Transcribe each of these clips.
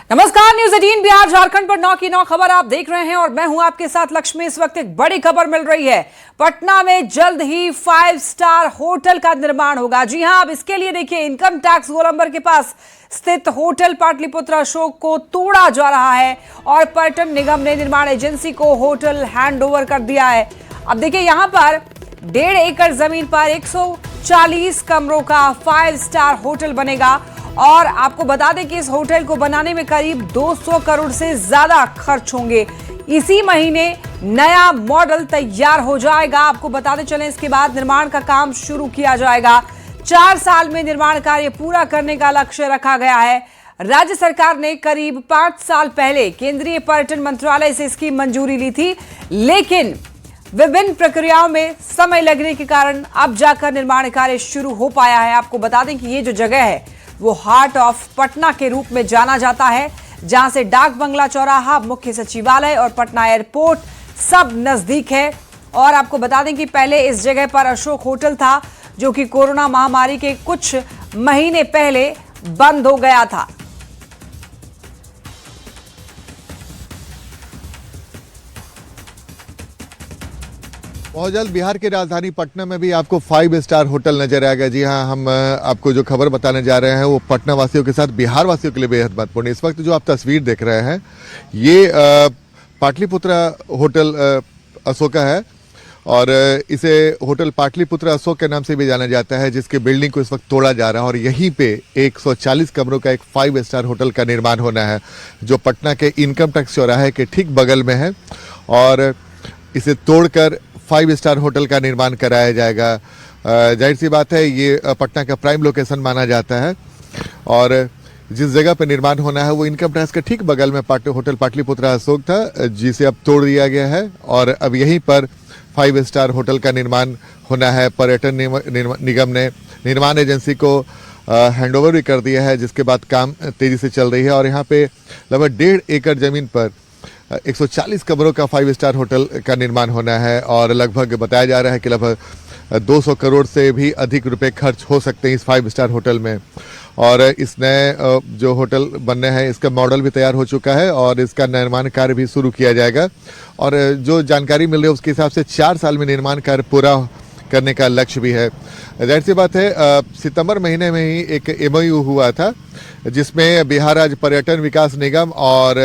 नमस्कार, न्यूज 18 बिहार झारखंड पर 9 की 9 खबर आप देख रहे हैं और मैं हूं आपके साथ लक्ष्मी। इस वक्त एक बड़ी खबर मिल रही है। पटना में जल्द ही 5 स्टार होटल का निर्माण होगा। जी हां, अब इसके लिए देखिए, इनकम टैक्स गोलंबर के पास स्थित होटल पाटलिपुत्र अशोक को तोड़ा जा रहा है और पर्यटन निगम ने निर्माण एजेंसी को होटल हैंडओवर कर दिया है। अब देखिए, यहां पर 1.5 एकड़ जमीन पर 140 कमरों का 5 स्टार होटल बनेगा और आपको बता दें कि इस होटल को बनाने में करीब 200 करोड़ से ज्यादा खर्च होंगे। इसी महीने नया मॉडल तैयार हो जाएगा। आपको बताते चलें, इसके बाद निर्माण का काम शुरू किया जाएगा। 4 साल में निर्माण कार्य पूरा करने का लक्ष्य रखा गया है। राज्य सरकार ने करीब 5 साल पहले केंद्रीय पर्यटन मंत्रालय से इसकी मंजूरी ली थी, लेकिन विभिन्न प्रक्रियाओं में समय लगने के कारण अब जाकर निर्माण कार्य शुरू हो पाया है। आपको बता दें कि ये जो जगह है वो हार्ट ऑफ पटना के रूप में जाना जाता है, जहां से डाक बंगला चौराहा, मुख्य सचिवालय और पटना एयरपोर्ट सब नजदीक है। और आपको बता दें कि पहले इस जगह पर अशोक होटल था, जो कि कोरोना महामारी के कुछ महीने पहले बंद हो गया था। बहुत जल्द बिहार की राजधानी पटना में भी आपको 5 स्टार होटल नजर आएगा। जी हाँ, हम आपको जो खबर बताने जा रहे हैं वो पटना वासियों के साथ बिहार वासियों के लिए बेहद महत्वपूर्ण है। इस वक्त जो आप तस्वीर देख रहे हैं ये पाटलिपुत्र होटल अशोका है और इसे होटल पाटलिपुत्र अशोक के नाम से भी जाना जाता है, जिसके बिल्डिंग को इस वक्त तोड़ा जा रहा है और यहीं पे 140 कमरों का एक 5 स्टार होटल का निर्माण होना है, जो पटना के इनकम टैक्स चौराहे के ठीक बगल में है। और इसे तोड़कर 5 स्टार होटल का निर्माण कराया जाएगा। जाहिर सी बात है, ये पटना का प्राइम लोकेशन माना जाता है और जिस जगह पर निर्माण होना है वो इनकम टैक्स के ठीक बगल में होटल पाटलिपुत्र अशोक था, जिसे अब तोड़ दिया गया है और अब यहीं पर 5 स्टार होटल का निर्माण होना है। पर्यटन निगम ने निर्माण एजेंसी को हैंडओवर भी कर दिया है, जिसके बाद काम तेजी से चल रही है और यहाँ पे लगभग 1.5 एकड़ जमीन पर 140 कमरों का 5 स्टार होटल का निर्माण होना है और लगभग बताया जा रहा है कि लगभग 200 करोड़ से भी अधिक रुपए खर्च हो सकते हैं इस 5 स्टार होटल में। और इस नए जो होटल बनने हैं इसका मॉडल भी तैयार हो चुका है और इसका निर्माण कार्य भी शुरू किया जाएगा। और जो जानकारी मिल रही है उसके हिसाब से 4 साल में निर्माण कार्य पूरा करने का लक्ष्य भी है। जाहिर सी बात है, सितंबर महीने में ही एक MOU हुआ था, जिसमें बिहार राज्य पर्यटन विकास निगम और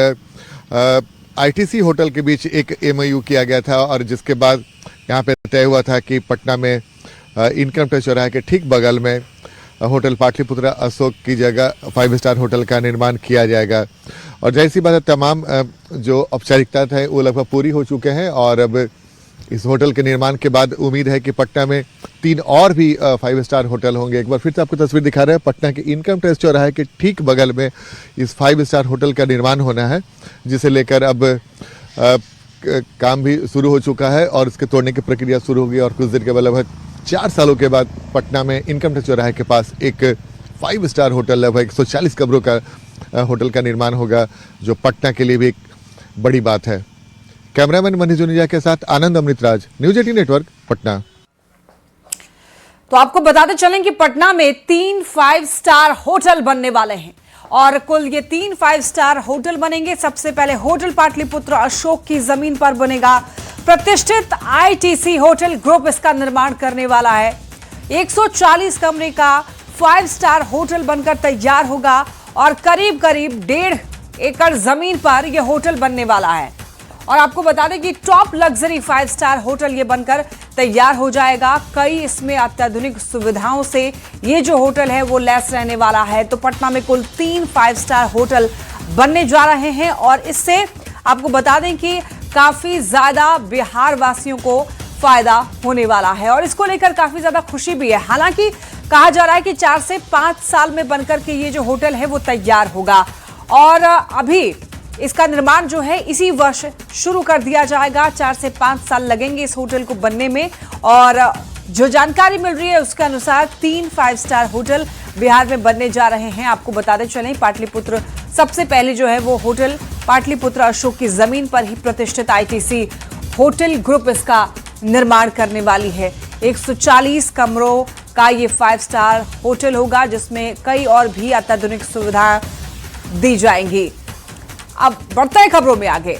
ITC होटल के बीच एक MOU किया गया था और जिसके बाद यहाँ पे तय हुआ था कि पटना में इनकम टैक्स चौराहे के ठीक बगल में होटल पाटलिपुत्र अशोक की जगह 5 स्टार होटल का निर्माण किया जाएगा। और जाहिर सी बात है, तमाम जो औपचारिकता थे वो लगभग पूरी हो चुके हैं और अब इस होटल के निर्माण के बाद उम्मीद है कि पटना में 3 और भी 5 स्टार होटल होंगे। एक बार फिर से आपको तस्वीर दिखा रहे हैं, पटना के इनकम टैक्स चौराहे के ठीक बगल में इस 5 स्टार होटल का निर्माण होना है, जिसे लेकर अब काम भी शुरू हो चुका है और इसके तोड़ने की प्रक्रिया शुरू होगी और कुछ देर के बाद लगभग 4 सालों के बाद पटना में इनकम टैक्स चौराहे के पास एक 5 स्टार होटल लगभग 140 कमरों का होटल का निर्माण होगा, जो पटना के लिए भी एक बड़ी बात है। कैमरामैन मनीष जुनेजा के साथ आनंद अमृतराज, न्यूज 18 नेटवर्क, पटना। तो आपको बताते चलें कि पटना में 3 5 स्टार होटल बनने वाले हैं और कुल ये 3 5 स्टार होटल बनेंगे। सबसे पहले होटल पाटलिपुत्र अशोक की जमीन पर बनेगा। प्रतिष्ठित ITC होटल ग्रुप इसका निर्माण करने वाला है। 140 कमरे का 5 स्टार होटल बनकर तैयार होगा और करीब करीब 1.5 एकड़ जमीन पर यह होटल बनने वाला है। और आपको बता दें कि टॉप लग्जरी 5 स्टार होटल ये बनकर तैयार हो जाएगा। कई इसमें अत्याधुनिक सुविधाओं से ये जो होटल है वो लैस रहने वाला है। तो पटना में कुल 3 5 स्टार होटल बनने जा रहे हैं और इससे आपको बता दें कि काफी ज्यादा बिहार वासियों को फायदा होने वाला है और इसको लेकर काफी ज्यादा खुशी भी है। हालांकि कहा जा रहा है कि 4 से 5 साल में बनकर के ये जो होटल है वो तैयार होगा और अभी इसका निर्माण जो है इसी वर्ष शुरू कर दिया जाएगा। 4 से 5 साल लगेंगे इस होटल को बनने में और जो जानकारी मिल रही है उसके अनुसार 3 5 स्टार होटल बिहार में बनने जा रहे हैं। आपको बताते चलें, पाटलिपुत्र सबसे पहले जो है वो होटल पाटलिपुत्र अशोक की जमीन पर ही प्रतिष्ठित ITC होटल ग्रुप इसका निर्माण करने वाली है। 140 कमरों का ये 5 स्टार होटल होगा, जिसमें कई और भी अत्याधुनिक सुविधाएं दी जाएंगी। अब बढ़ते हैं खबरों में आगे।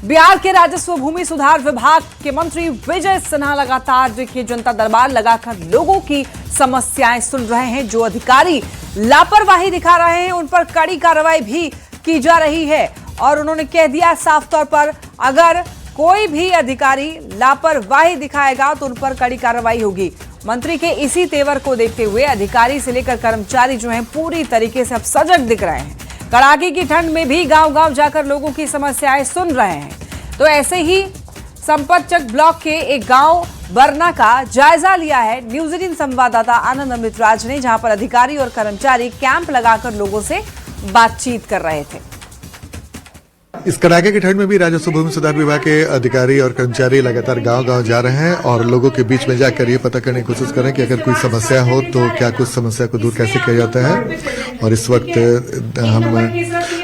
बिहार के राजस्व भूमि सुधार विभाग के मंत्री विजय सिन्हा लगातार देखिए जनता दरबार लगाकर लोगों की समस्याएं सुन रहे हैं। जो अधिकारी लापरवाही दिखा रहे हैं उन पर कड़ी कार्रवाई भी की जा रही है और उन्होंने कह दिया साफ तौर पर अगर कोई भी अधिकारी लापरवाही दिखाएगा तो उन पर कड़ी कार्रवाई होगी। मंत्री के इसी तेवर को देखते हुए अधिकारी से लेकर कर्मचारी जो हैं पूरी तरीके से अब सजग दिख रहे हैं। कड़ाके की ठंड में भी गांव-गांव जाकर लोगों की समस्याएं सुन रहे हैं। तो ऐसे ही संपतचक ब्लॉक के एक गांव बरना का जायजा लिया है न्यूज 18 संवाददाता आनंद अमृतराज ने, जहां पर अधिकारी और कर्मचारी कैंप लगाकर लोगों से बातचीत कर रहे थे। इस कड़ाके की ठंड में भी राजस्व भूमि सुधार विभाग के अधिकारी और कर्मचारी लगातार गांव-गांव जा रहे हैं और लोगों के बीच में जाकर ये पता करने की कोशिश कर रहे हैं कि अगर कोई समस्या हो तो क्या कुछ समस्या को दूर कैसे किया जाता है। और इस वक्त हम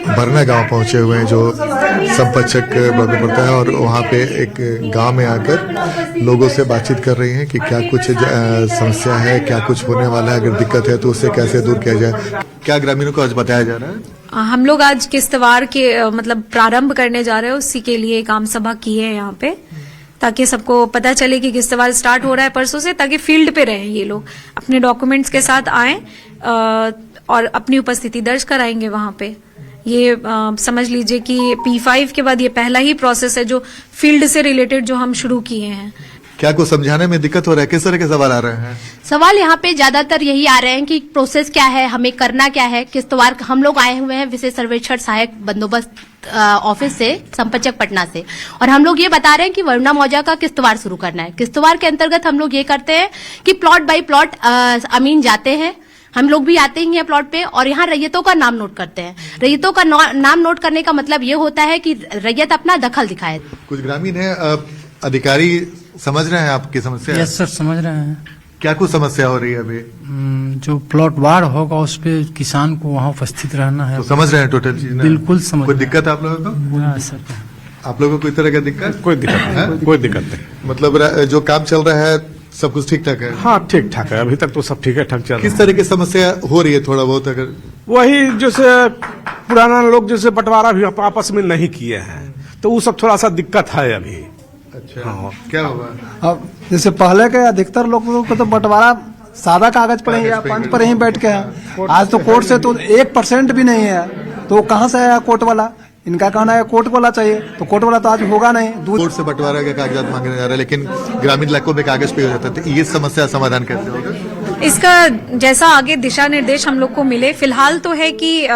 बरना गांव पहुंचे हुए हैं जो संपतचक ब्लॉक में पड़ता है और वहां पे एक गांव में आकर लोगों से बातचीत कर रही हैं कि क्या कुछ समस्या है, क्या कुछ होने वाला है, अगर दिक्कत है तो उससे कैसे दूर किया जाए। क्या ग्रामीणों को आज बताया जा रहा है? हम लोग आज किश्तवाड़ के मतलब प्रारंभ करने जा रहे हैं, उसी के लिए एक आम सभा की है यहाँ पे, ताकि सबको पता चले कि किश्तवाड़ स्टार्ट हो रहा है परसों से, ताकि फील्ड पे रहें ये लोग, अपने डॉक्यूमेंट्स के साथ आएं और अपनी उपस्थिति दर्ज कराएंगे वहां पे। ये समझ लीजिए कि P5 के बाद ये पहला ही प्रोसेस है जो फील्ड से रिलेटेड जो हम शुरू किए हैं। क्या कुछ समझाने में दिक्कत हो रहा है? किस तरह के सवाल आ रहे हैं? सवाल यहाँ पे ज्यादातर यही आ रहे हैं कि प्रोसेस क्या है, हमें करना क्या है। किश्तवाड़ हम लोग आए हुए हैं विशेष सर्वेक्षण सहायक बंदोबस्त ऑफिस से, संपतचक पटना से, और हम लोग ये बता रहे हैं कि वरुणा मौजा का किश्तवाड़ शुरू करना है। किश्तवाड़ के अंतर्गत हम लोग ये करते हैं कि प्लॉट बाय प्लॉट अमीन जाते हैं, हम लोग भी आते ही हैं प्लॉट पे और यहाँ रैयतों का नाम नोट करते हैं। रैयतों का नाम नोट करने का मतलब ये होता है कि रैयत अपना दखल दिखाए। कुछ ग्रामीण है, अधिकारी समझ रहे हैं आपकी समस्या? यस सर, समझ रहे हैं। क्या कुछ समस्या हो रही है अभी? जो प्लॉट वार होगा उस पे किसान को वहाँ उपस्थित रहना है। तो समझ रहे हैं टोटल चीज? बिल्कुल समझ। कोई दिक्कत आप लोगों को? हाँ सर। आप लोगों को कोई तरह का दिक्कत? कोई दिक्कत नहीं, कोई दिक्कत नहीं। मतलब जो काम चल रहा है सब कुछ ठीक ठाक है? हाँ ठीक ठाक है, अभी तक तो सब ठीक है ठाक चल रहा है। किस तरह की समस्या हो रही है थोड़ा बहुत? अगर वही जैसे पुराना लोग जैसे बंटवारा भी आपस में नहीं किए हैं तो वो सब थोड़ा सा दिक्कत है अभी। अच्छा हाँ। क्या होगा अब? जैसे पहले के अधिकतर लोगों को तो बंटवारा सादा कागज पर ही या पंच पर ही बैठ के है। आज तो कोर्ट से तो 1% भी नहीं है, तो कहाँ से आया कोर्ट वाला? इनका कहना है कोर्ट वाला चाहिए, तो कोर्ट वाला तो आज होगा नहीं। कोर्ट से बंटवारा के कागजात मांगे जा रहे हैं, लेकिन ग्रामीण इलाकों में कागज पे हो जाता है, तो ये समस्या समाधान कैसे होगा? इसका जैसा आगे दिशा निर्देश हम लोग को मिले, फिलहाल तो है कि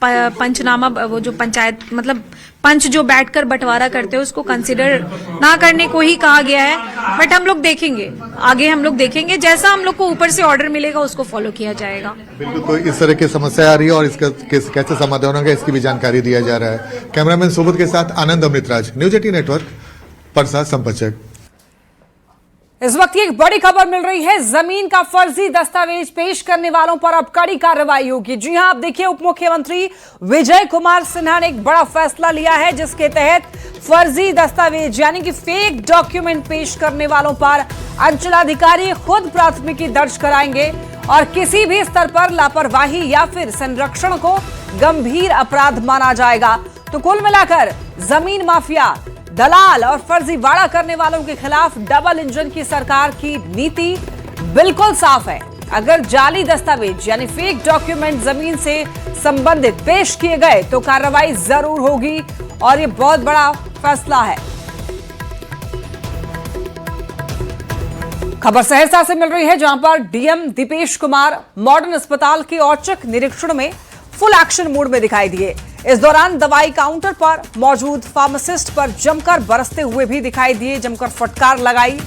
पंचनामा, वो जो पंचायत मतलब पंच जो बैठकर बंटवारा करते हैं उसको कंसिडर ना करने को ही कहा गया है। बट हम लोग देखेंगे, आगे हम लोग देखेंगे, जैसा हम लोग को ऊपर से ऑर्डर मिलेगा उसको फॉलो किया जाएगा। बिल्कुल। तो इस तरह की समस्या आ रही है और इसका कैसे समाधान होगा इसकी भी जानकारी दिया जा रहा है। कैमरामैन सुबोध के साथ आनंद अमृतराज, न्यूज 18 नेटवर्क, परसा, संपतचक। इस वक्त एक बड़ी खबर मिल रही है, जमीन का फर्जी दस्तावेज पेश करने वालों पर अब कड़ी कार्रवाई होगी। जी हां, आप देखिए उप मुख्यमंत्री विजय कुमार सिन्हा ने एक बड़ा फैसला लिया है जिसके तहत फर्जी दस्तावेज यानी कि फेक डॉक्यूमेंट पेश करने वालों पर अंचलाधिकारी खुद प्राथमिकी दर्ज कराएंगे और किसी भी स्तर पर लापरवाही या फिर संरक्षण को गंभीर अपराध माना जाएगा। तो कुल मिलाकर जमीन माफिया, दलाल और फर्जीवाड़ा करने वालों के खिलाफ डबल इंजन की सरकार की नीति बिल्कुल साफ है। अगर जाली दस्तावेज यानी फेक डॉक्यूमेंट जमीन से संबंधित पेश किए गए तो कार्रवाई जरूर होगी और ये बहुत बड़ा फैसला है। खबर सहरसा से मिल रही है जहां पर डीएम दीपेश कुमार मॉडर्न अस्पताल के औचक निरीक्षण में फुल एक्शन मोड में दिखाई दिए। इस दौरान दवाई काउंटर पर मौजूद फार्मासिस्ट पर जमकर बरसते हुए भी दिखाई दिए, जमकर फटकार लगाई।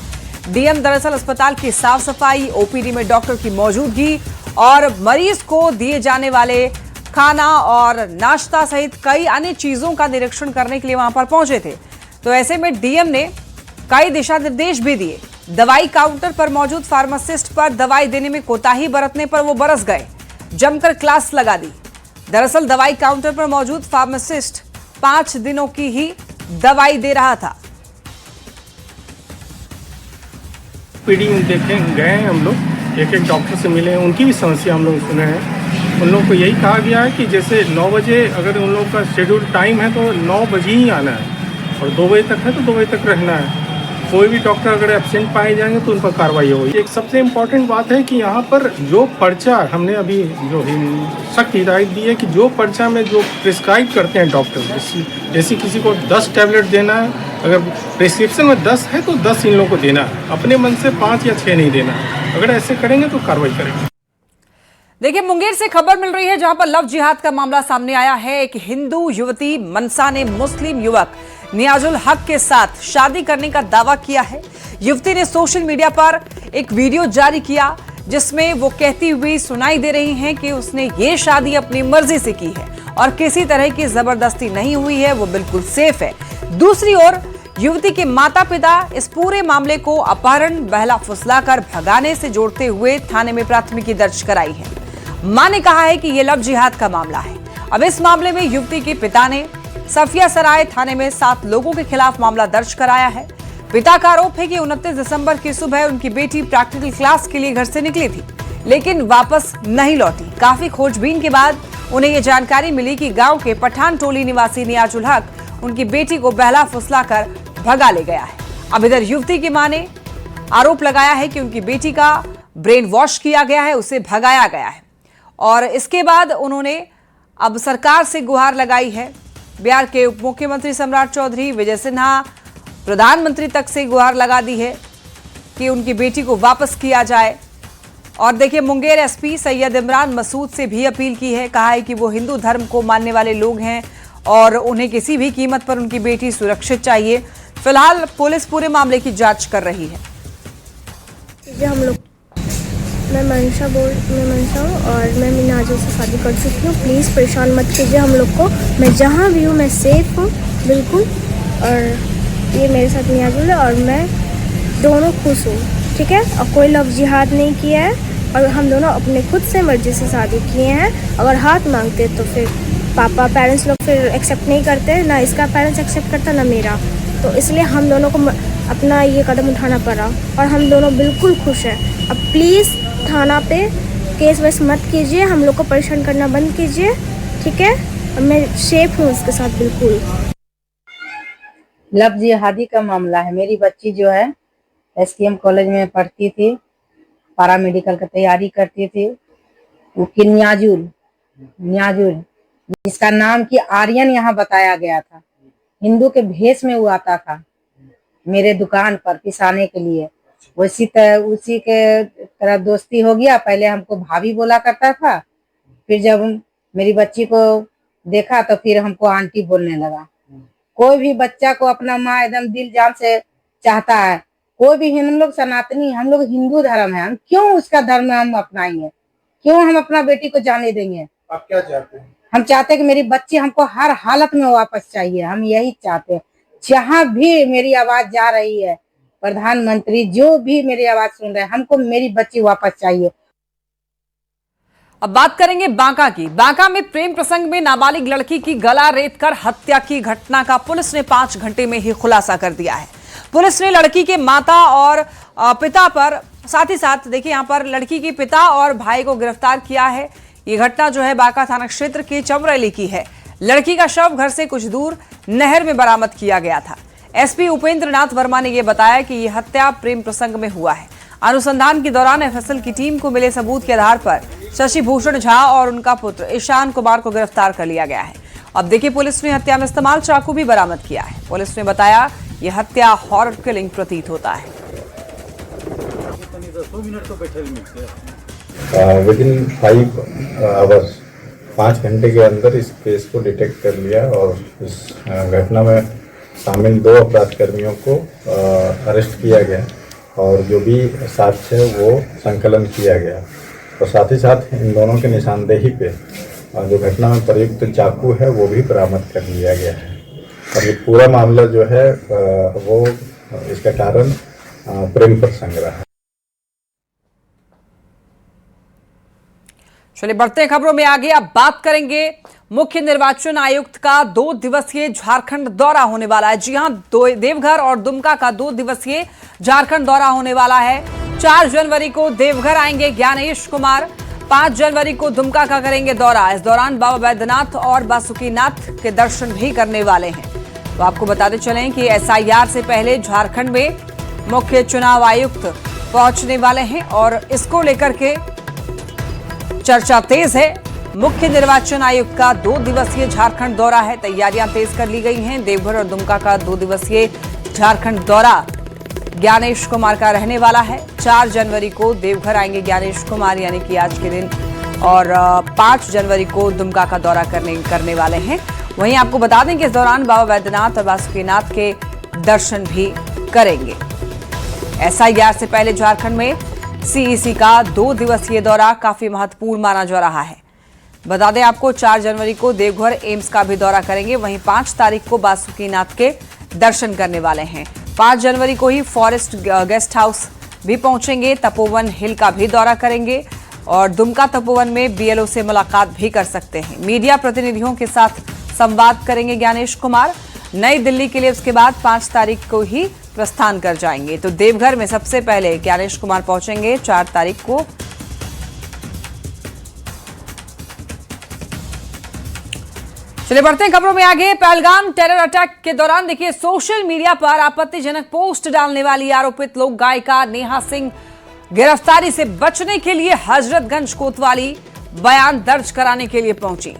डीएम दरअसल अस्पताल की साफ सफाई, ओपीडी में डॉक्टर की मौजूदगी और मरीज को दिए जाने वाले खाना और नाश्ता सहित कई अन्य चीजों का निरीक्षण करने के लिए वहां पर पहुंचे थे। तो ऐसे में डीएम ने कई दिशा निर्देश भी दिए। दवाई काउंटर पर मौजूद फार्मासिस्ट पर दवाई देने में कोताही बरतने पर वो बरस गए, जमकर क्लास लगा दी। दरअसल दवाई काउंटर पर मौजूद फार्मासिस्ट 5 दिनों की ही दवाई दे रहा था। पीडी देखे गए हैं हम लोग, एक एक डॉक्टर से मिले हैं, उनकी भी समस्या हम लोग सुने हैं। उन लोगों को यही कहा गया है कि जैसे 9 बजे अगर उन लोगों का शेड्यूल टाइम है तो 9 बजे ही आना है और 2 बजे तक है तो 2 बजे तक रहना है। कोई भी डॉक्टर अगर एब्सेंट पाए जाएंगे तो उन पर कार्रवाई होगी। एक सबसे इम्पोर्टेंट बात है कि यहाँ पर जो पर्चा हमने अभी जो सख्त हिदायत दी है कि जो पर्चा में जो प्रिस्क्राइब करते हैं डॉक्टर, जैसे किसी को 10 टैबलेट देना है, अगर प्रिस्क्रिप्शन में 10 है तो 10 इन लोगों को देना है, अपने मन से 5 या 6 नहीं देना है। अगर ऐसे करेंगे तो कार्रवाई करेंगे। देखिए, मुंगेर से खबर मिल रही है जहां पर लव जिहाद का मामला सामने आया है। एक हिंदू युवती मनसा ने मुस्लिम युवक नियाजुल हक के साथ शादी करने का दावा किया है। युवती ने सोशल मीडिया पर एक वीडियो जारी किया जिसमें वो कहती हुई सुनाई दे रही हैं कि उसने ये शादी अपनी मर्जी से की है और किसी तरह की जबरदस्ती नहीं हुई है, वो बिल्कुल सेफ है। दूसरी ओर युवती के माता पिता इस पूरे मामले को अपहरण, बहला फुसलाकर भगाने से जोड़ते हुए थाने में प्राथमिकी दर्ज कराई है। मां ने कहा है कि यह लव जिहाद का मामला है। अब इस मामले में युवती के पिता ने सफिया सराय थाने में 7 लोगों के खिलाफ मामला दर्ज कराया है। पिता का आरोप है कि 29 दिसंबर की सुबह उनकी बेटी प्रैक्टिकल क्लास के लिए घर से निकली थी, लेकिन वापस नहीं लौटी। काफी खोजबीन के बाद उन्हें यह जानकारी मिली कि गांव के पठान टोली निवासी नियाजुल हक उनकी बेटी को बहला फुसलाकर भगा ले गया है। अब इधर युवती की मां ने आरोप लगाया है कि उनकी बेटी का ब्रेन वॉश किया गया है, उसे भगाया गया है और इसके बाद उन्होंने अब सरकार से गुहार लगाई है। बिहार के उप मुख्यमंत्री सम्राट चौधरी, विजय सिन्हा, प्रधानमंत्री तक से गुहार लगा दी है कि उनकी बेटी को वापस किया जाए। और देखिए, मुंगेर एसपी सैयद इमरान मसूद से भी अपील की है। कहा है कि वो हिंदू धर्म को मानने वाले लोग हैं और उन्हें किसी भी कीमत पर उनकी बेटी सुरक्षित चाहिए। फिलहाल पुलिस पूरे मामले की जांच कर रही है। हम लोग मैं मनसा हूँ और मैं नियाजुल से शादी कर चुकी हूँ। प्लीज़ परेशान मत कीजिए हम लोग को। मैं जहाँ भी हूँ मैं सेफ हूँ बिल्कुल, और ये मेरे साथ नियाजुल है और मैं दोनों खुश हूँ, ठीक है। और कोई लव जिहाद नहीं किया है और हम दोनों अपने खुद से मर्जी से शादी किए हैं। अगर हाथ मांगते तो फिर पापा पेरेंट्स लोग फिर एक्सेप्ट नहीं करते, ना इसका पेरेंट्स एक्सेप्ट करता ना मेरा, तो इसलिए हम दोनों को अपना ये कदम उठाना पड़ा और हम दोनों बिल्कुल खुश हैं। अब प्लीज़ थाना पे केस वेस मत कीजिए, हम लोग को परेशान करना बंद कीजिए, ठीक है। अब मैं सेफ हूँ उसके साथ बिल्कुल। लव जिहादी का मामला है। मेरी बच्ची जो है STM कॉलेज में पढ़ती थी, पारा मेडिकल का तैयारी करती थी। वो कि नियाजुल जिसका नाम कि आर्यन यहाँ बताया गया था, हिंदू के भेष में वो आता था मेरे दुकान पर पिसाने के लिए। उसी के तरह दोस्ती हो गया। पहले हमको भाभी बोला करता था, फिर जब मेरी बच्ची को देखा तो फिर हमको आंटी बोलने लगा। कोई भी बच्चा को अपना माँ एकदम दिल जान से चाहता है। कोई भी हम लोग सनातनी, हम लोग हिंदू धर्म है, हम क्यों उसका धर्म हम अपनाएंगे? क्यों हम अपना बेटी को जाने देंगे? आप क्या चाहते हैं? हम चाहते हैं कि मेरी बच्ची हमको हर हालत में वापस चाहिए। हम यही चाहते हैं। जहाँ भी मेरी आवाज जा रही है, प्रधानमंत्री जो भी मेरी आवाज सुन रहे हैं, हमको मेरी बच्ची वापस चाहिए। अब बात करेंगे बांका की। बांका में प्रेम प्रसंग में नाबालिग लड़की की गला रेतकर हत्या की घटना का पुलिस ने 5 घंटे में ही खुलासा कर दिया है। पुलिस ने लड़की के माता और पिता पर, साथ ही साथ देखिए यहाँ पर लड़की के पिता और भाई को गिरफ्तार किया है। ये घटना जो है बांका थाना क्षेत्र के चमरैली की है। लड़की का शव घर से कुछ दूर नहर में बरामद किया गया था। एसपी उपेंद्र नाथ वर्मा ने यह बताया कि यह हत्या प्रेम प्रसंग में हुआ है। अनुसंधान के दौरान FSL की टीम को मिले सबूत के आधार पर शशि भूषण झा और उनका पुत्र ईशान कुमार को गिरफ्तार कर लिया गया है। अब देखिए, पुलिस ने हत्या में इस्तेमाल चाकू भी बरामद किया है। पुलिस ने बताया यह हत्या हॉरर किलिंग प्रतीत होता है। विदिन 5 आवर्स 5 घंटे के अंदर इस केस को डिटेक्ट कर लिया और इस घटना में शामिल 2 अपराध कर्मियों को अरेस्ट किया गया और जो भी साक्ष्य है वो संकलन किया गया और साथ ही साथ इन दोनों के निशानदेही पे जो घटना में प्रयुक्त चाकू है वो भी बरामद कर लिया गया है। और ये पूरा मामला जो है वो इसका कारण प्रेम प्रसंग रहा है। चलिए बढ़ते हैं खबरों में आगे। अब बात करेंगे मुख्य निर्वाचन आयुक्त का 2 दिवसीय झारखंड दौरा होने वाला है। जी हां, देवघर और दुमका का 2 दिवसीय झारखंड दौरा होने वाला है। 4 जनवरी को देवघर आएंगे ज्ञानेश कुमार, 5 जनवरी को दुमका का करेंगे दौरा। इस दौरान बाबा बैद्यनाथ और बासुकीनाथ के दर्शन भी करने वाले हैं। तो आपको बताते चलें कि SIR से पहले झारखंड में मुख्य चुनाव आयुक्त पहुंचने वाले हैं और इसको लेकर के चर्चा तेज है। मुख्य निर्वाचन आयुक्त का 2 दिवसीय झारखंड दौरा है। तैयारियां तेज कर ली गई हैं। देवघर और दुमका का 2 दिवसीय झारखंड दौरा ज्ञानेश कुमार का रहने वाला है। 4 जनवरी को देवघर आएंगे ज्ञानेश कुमार, यानी कि आज के दिन, और 5 जनवरी को दुमका का दौरा करने वाले हैं। वहीं आपको बता दें कि इस दौरान बाबा बैद्यनाथ और बासुकीनाथ के दर्शन भी करेंगे। SIR से पहले झारखंड में CEC का 2 दिवसीय दौरा काफी महत्वपूर्ण माना जा रहा है। बता दें आपको 4 जनवरी को देवघर एम्स का भी दौरा करेंगे। वहीं 5 तारीख को बासुकीनाथ के दर्शन करने वाले हैं। 5 जनवरी को ही फॉरेस्ट गेस्ट हाउस भी पहुंचेंगे। तपोवन हिल का भी दौरा करेंगे और दुमका तपोवन में BLO से मुलाकात भी कर सकते हैं। मीडिया प्रतिनिधियों के साथ संवाद करेंगे ज्ञानेश कुमार। नई दिल्ली के लिए उसके बाद 5 तारीख को ही प्रस्थान कर जाएंगे। तो देवघर में सबसे पहले ज्ञानेश कुमार पहुंचेंगे 4 तारीख को। चलिए बढ़ते हैं खबरों में आगे। पहलगाम टेरर अटैक के दौरान देखिए सोशल मीडिया पर आपत्तिजनक पोस्ट डालने वाली आरोपित लोक गायिका नेहा सिंह गिरफ्तारी से बचने के लिए हजरतगंज कोतवाली बयान दर्ज कराने के लिए पहुंची।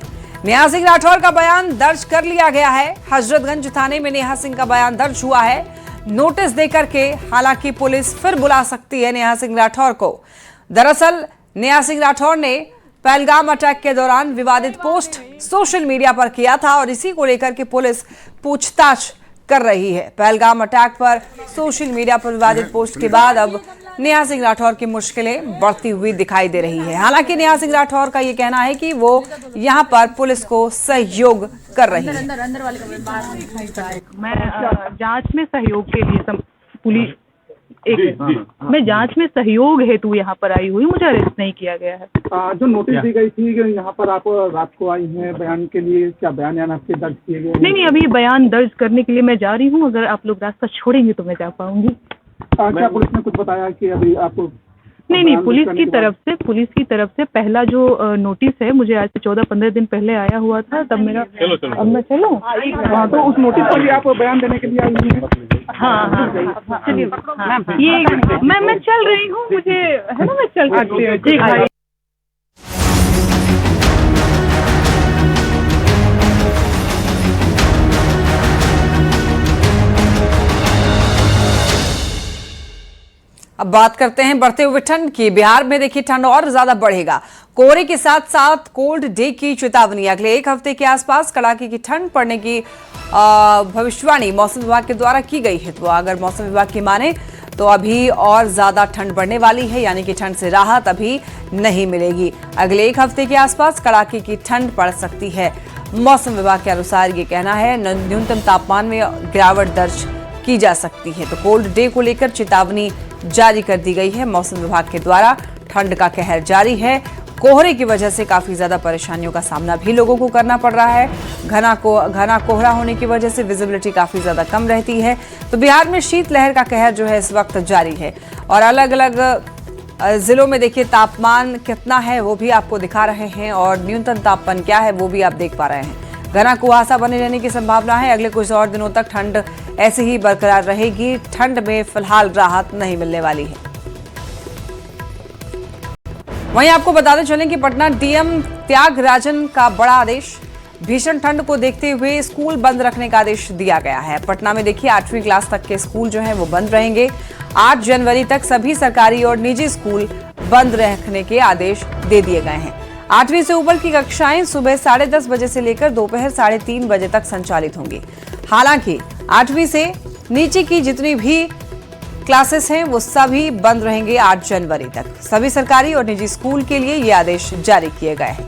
नेहा सिंह राठौर का बयान दर्ज कर लिया गया है। हजरतगंज थाने में नेहा सिंह का बयान दर्ज हुआ है नोटिस देकर के। हालांकि पुलिस फिर बुला सकती है नेहा सिंह राठौर को। दरअसल नेहा सिंह राठौर ने पहलगाम अटैक के दौरान विवादित पोस्ट सोशल मीडिया पर किया था और इसी को लेकर के पुलिस पूछताछ कर रही है। पहलगाम अटैक पर सोशल मीडिया पर विवादित पोस्ट के बाद अब नेहा सिंह राठौर की मुश्किलें बढ़ती हुई दिखाई दे रही है। हालांकि नेहा सिंह राठौर का ये कहना है कि वो यहां पर पुलिस को सहयोग कर रही है। मैं जांच में सहयोग के लिए पुलिस मैं जांच में सहयोग हेतु यहाँ पर आई हुई, मुझे अरेस्ट नहीं किया गया है। जो नोटिस दी गई थी कि यहाँ पर आप रात को आई हैं बयान के लिए, क्या बयान आपके दर्ज किए गए? नहीं, अभी बयान दर्ज करने के लिए मैं जा रही हूँ। अगर आप लोग रास्ता छोड़ेंगे तो मैं जा पाऊंगी। क्या पुलिस ने कुछ बताया कि अभी आपको? नहीं, पुलिस की तरफ से पहला जो नोटिस है मुझे आज से 14-15 दिन पहले आया हुआ था। तब मेरा अब मैं चलूं? हाँ, तो उस नोटिस पर भी आप बयान देने के लिए आई हैं? हाँ, चलिए। ये मैं चल रही हूँ, मुझे है ना, मैं चल सकती हूँ। ठीक है। अब बात करते हैं बढ़ते हुए ठंड की। बिहार में देखिए ठंड और ज्यादा बढ़ेगा। कोहरे के साथ साथ कोल्ड डे की चेतावनी। अगले 1 हफ्ते के आसपास कड़ाके की ठंड पड़ने की भविष्यवाणी मौसम विभाग के द्वारा की गई है। तो अगर मौसम विभाग की माने तो अभी और ज्यादा ठंड बढ़ने वाली है, यानी कि ठंड से राहत अभी नहीं मिलेगी। अगले 1 हफ्ते के आसपास कड़ाके की ठंड पड़ सकती है। मौसम विभाग के अनुसार ये कहना है। न्यूनतम तापमान में गिरावट दर्ज की जा सकती है। तो कोल्ड डे को लेकर चेतावनी जारी कर दी गई है मौसम विभाग के द्वारा। ठंड का कहर जारी है। कोहरे की वजह से काफी ज्यादा परेशानियों का सामना भी लोगों को करना पड़ रहा है। घना कोहरा होने की वजह से विजिबिलिटी काफी ज्यादा कम रहती है। तो बिहार में शीतलहर का कहर जो है इस वक्त जारी है और अलग अलग जिलों में देखिए तापमान कितना है वो भी आपको दिखा रहे हैं और न्यूनतम तापमान क्या है वो भी आप देख पा रहे हैं। घना कुहासा बने रहने की संभावना है। अगले कुछ और दिनों तक ठंड ऐसे ही बरकरार रहेगी। ठंड में फिलहाल राहत नहीं मिलने वाली है। वहीं आपको बताते चलें कि पटना DM त्यागराजन का बड़ा आदेश। भीषण ठंड को देखते हुए स्कूल बंद रखने का आदेश दिया गया है। पटना में देखिए 8वीं क्लास तक के स्कूल जो हैं वो बंद रहेंगे। 8 जनवरी तक सभी सरकारी और निजी स्कूल बंद रखने के आदेश दे दिए गए हैं। 8वीं से ऊपर की कक्षाएं सुबह 10:30 बजे से लेकर दोपहर 3:30 बजे तक संचालित होंगी। हालांकि 8वीं से नीचे की जितनी भी क्लासेस हैं वो सभी बंद रहेंगे 8 जनवरी तक। सभी सरकारी और निजी स्कूल के लिए ये आदेश जारी किए गए हैं।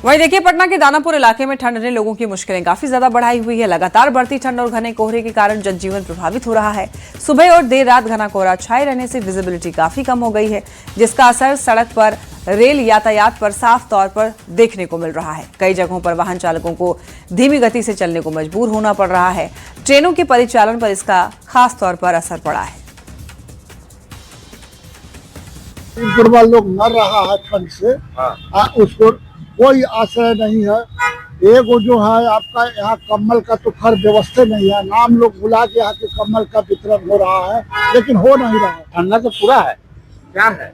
वहीं देखिए पटना के दानापुर इलाके में ठंड ने लोगों की मुश्किलें काफी ज्यादा बढ़ाई हुई है। लगातार बढ़ती ठंड और घने कोहरे के कारण जनजीवन प्रभावित हो रहा है। सुबह और देर रात घना कोहरा छाए रहने से विजिबिलिटी काफी कम हो गई है, जिसका असर सड़क पर, रेल यातायात पर साफ तौर पर देखने को मिल रहा है। कई जगहों पर वाहन चालकों को धीमी गति से चलने को मजबूर होना पड़ रहा है। ट्रेनों के परिचालन पर इसका खास तौर पर असर पड़ा है। बुढ़वा लोग मर रहा है ठंड से, उसको कोई आश्रय नहीं है। एगो जो है आपका यहाँ कम्बल का तो खैर व्यवस्था नहीं है, नाम लोग बुला के यहाँ के कम्बल का वितरण हो रहा है, लेकिन हो नहीं रहा है। ठंडा तो पूरा है। क्या है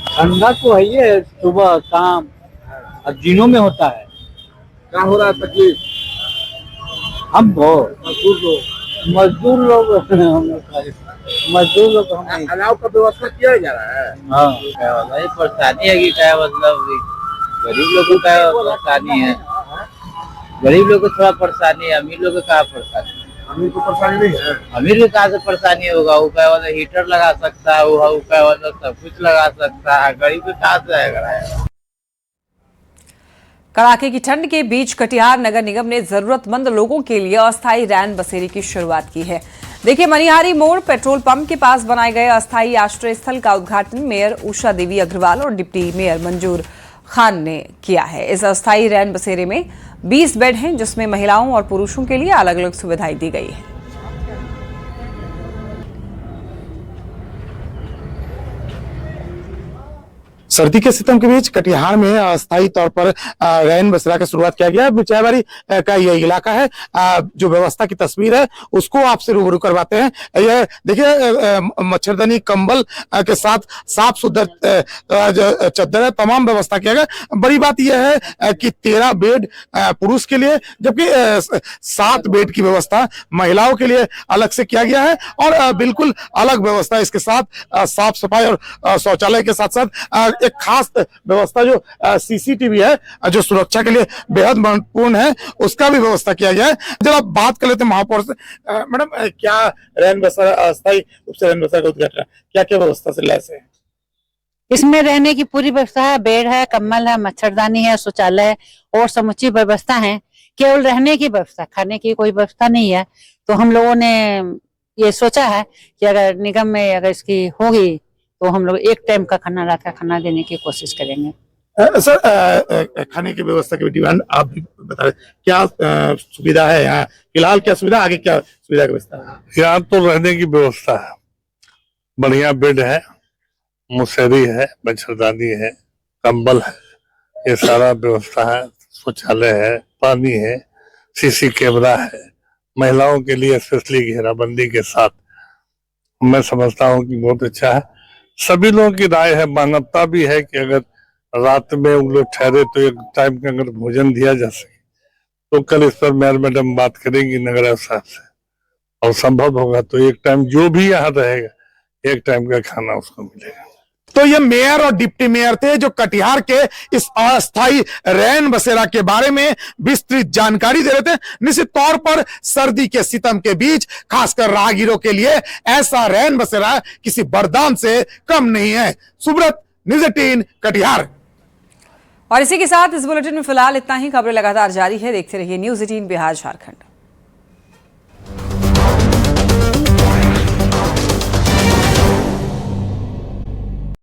ठंडा? तो है ये सुबह शाम और दिनों में होता है। क्या हो रहा है तकलीफ? हम मजदूर लोग हम अलाव का व्यवस्था किया जा रहा है। हाँ, क्या होता है परेशानी है कि क्या मतलब गरीब लोगों का परेशानी है। गरीब लोग को थोड़ा परेशानी है, अमीर लोग को क्या परेशानी है? अमीर को परेशानी नहीं है। अमीर को कहाँ से परेशानी होगा? वो क्या वाला हीटर लगा सकता है, वो क्या वाला सब कुछ लगा सकता है, गरीब को कहाँ से आएगा? कड़ाके की ठंड के बीच कटिहार नगर निगम ने जरूरतमंद लोगों के लिए अस्थायी रैन बसेरे की शुरुआत की है। देखिए, मनिहारी मोड़ पेट्रोल पंप के पास बनाए गए अस्थायी आश्रय स्थल का उद्घाटन मेयर उषा देवी अग्रवाल और डिप्टी मेयर मंजूर खान ने किया है। इस अस्थायी रैन बसेरे में 20 बेड हैं, जिसमें महिलाओं और पुरुषों के लिए अलग अलग सुविधाएं दी गई है। सर्दी के सितम के बीच कटिहार में अस्थायी तौर पर रैन बसेरा का शुरुआत किया गया है। चायबाड़ी का यह इलाका है, जो व्यवस्था की तस्वीर है उसको आपसे रूबरू करवाते हैं। यह देखिए, मच्छरदानी कंबल के साथ साफ सुथरा चद्दर है, तमाम व्यवस्था किया गया। बड़ी बात यह है कि 13 बेड पुरुष के लिए, जबकि 7 बेड की व्यवस्था महिलाओं के लिए अलग से किया गया है और बिल्कुल अलग व्यवस्था इसके साथ साफ सफाई और शौचालय के साथ साथ एक खास व्यवस्था जो सीसीटीवी है, जो सुरक्षा के लिए बेहद महत्वपूर्ण है, उसका भी व्यवस्था किया गया है। जब आप बात कर लेते हैं महापौर से, मैडम क्या रैन बसेरा अस्थायी रूप से रैन बसेरा का उद्घाटन, क्या क्या व्यवस्था से लैस है? इसमें रहने की पूरी व्यवस्था है, बेड है, कम्बल है, मच्छरदानी है, शौचालय है और समुची व्यवस्था है। केवल रहने की व्यवस्था, खाने की कोई व्यवस्था नहीं है। तो हम लोगों ने ये सोचा है कि अगर निगम में अगर इसकी होगी तो हम लोग एक टाइम का खाना रात का खाना देने की कोशिश करेंगे। सर, खाने की व्यवस्था की डिमांड आप भी बता रहे, क्या सुविधा है यहाँ फिलहाल? क्या सुविधा, आगे क्या सुविधा की व्यवस्था है? यहाँ तो रहने की व्यवस्था है, बढ़िया बेड है, मुसेरी है, मच्छरदानी है, कंबल है, ये सारा व्यवस्था है। शौचालय है, पानी है, सीसी कैमरा है, महिलाओं के लिए स्पेशली घेराबंदी के साथ। मैं समझता हूँ कि बहुत अच्छा है। सभी लोगों की राय है, मानवता भी है कि अगर रात में उन लोग ठहरे तो एक टाइम का अगर भोजन दिया जा सके, तो कल इस पर मेयर मैडम बात करेंगी नगर साहब से, और संभव होगा तो एक टाइम जो भी यहाँ रहेगा एक टाइम का खाना उसको मिलेगा। तो ये मेयर और डिप्टी मेयर थे जो कटिहार के इस अस्थायी रैन बसेरा के बारे में विस्तृत जानकारी दे रहे थे। निश्चित तौर पर सर्दी के सितम के बीच खासकर राहगीरों के लिए ऐसा रैन बसेरा किसी वरदान से कम नहीं है। सुब्रत, न्यूज़ 18 कटिहार। और इसी के साथ इस बुलेटिन में फिलहाल इतना ही। खबरें लगातार जारी है, देखते रहिए न्यूज़ 18 बिहार झारखंड।